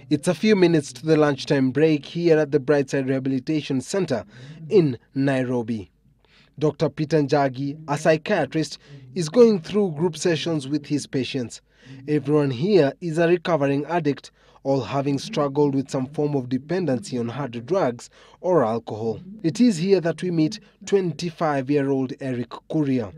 It's a few minutes to the lunchtime break here at the Brightside Rehabilitation Center in Nairobi. Dr. Peter Mwangi, a psychiatrist, is going through group sessions with his patients. Everyone here is a recovering addict, all having struggled with some form of dependency on hard drugs or alcohol. It is here that we meet 25-year-old Eric Mwangi,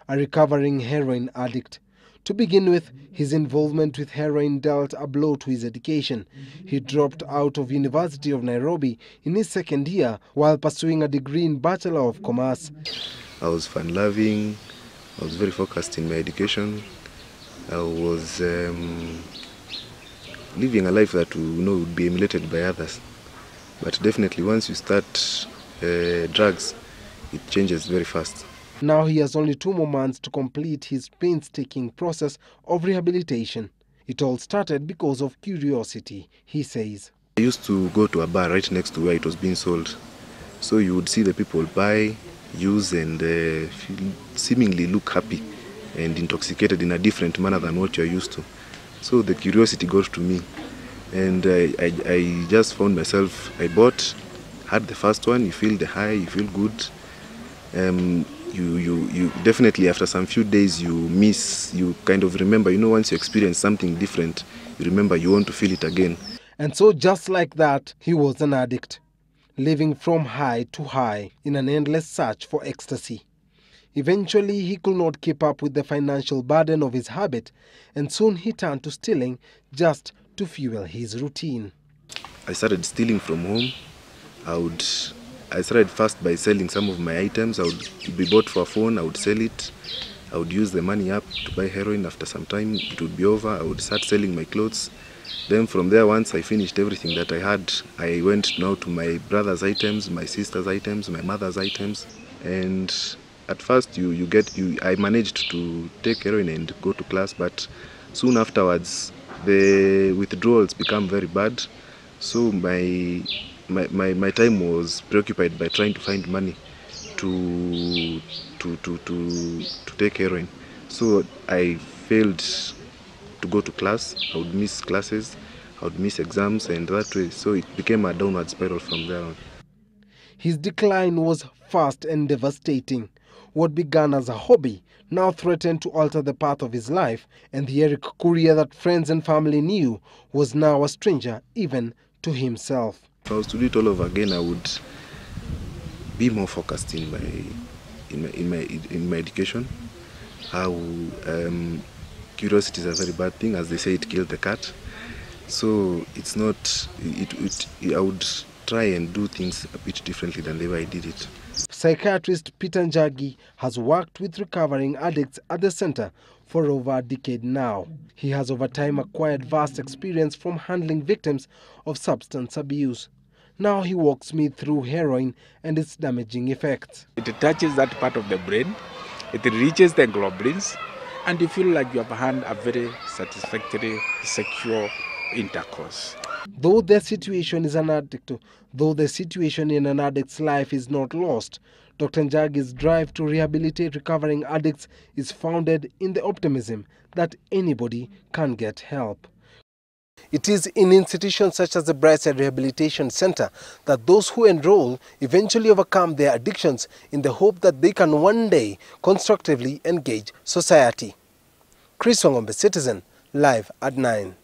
a recovering heroin addict. To begin with, his involvement with heroin dealt a blow to his education. He dropped out of University of Nairobi in his second year while pursuing a degree in Bachelor of Commerce. I was fun-loving, I was very focused in my education. I was living a life that would be emulated by others. But definitely once you start drugs, it changes very fast. Now he has only 2 more months to complete his painstaking process of rehabilitation. It all started because of curiosity, he says. I used to go to a bar right next to where it was being sold. So you would see the people buy, use and seemingly look happy and intoxicated in a different manner than what you're used to. So the curiosity got to me and I just found myself, I bought, had the first one, you feel the high, you feel good. You definitely after some few days you kind of remember, once you experience something different, you remember you want to feel it again. And so just like that, he was an addict, living from high to high in an endless search for ecstasy. Eventually, he could not keep up with the financial burden of his habit, and soon he turned to stealing just to fuel his routine. I started stealing from home. I started first by selling some of my items. I would be bought for a phone, I would sell it. I would use the money up to buy heroin. After some time, it would be over. I would start selling my clothes. Then from there, once I finished everything that I had, I went now to my brother's items, my sister's items, my mother's items. And at first, I managed to take heroin and go to class, but soon afterwards, the withdrawals become very bad. So my time was preoccupied by trying to find money to take heroin. So I failed to go to class. I would miss classes, I would miss exams, and that way, so it became a downward spiral from there on. His decline was fast and devastating. What began as a hobby now threatened to alter the path of his life, and the Eric Mwangi that friends and family knew was now a stranger even to himself. If I was to do it all over again, I would be more focused in my education. Curiosity is a very bad thing, as they say, it killed the cat. So it's not. I would try and do things a bit differently than the way I did it. Psychiatrist Peter Mwangi has worked with recovering addicts at the center for over a decade now. He has over time acquired vast experience from handling victims of substance abuse. Now he walks me through heroin and its damaging effects. It touches that part of the brain, it reaches the globulins, and you feel like you have had a very satisfactory sexual intercourse. Though the situation in an addict's life is not lost, Dr. Mwangi's drive to rehabilitate recovering addicts is founded in the optimism that anybody can get help. It is in institutions such as the Brightside Rehabilitation Center that those who enroll eventually overcome their addictions in the hope that they can one day constructively engage society. Wang'ombe, Citizen, live at 9.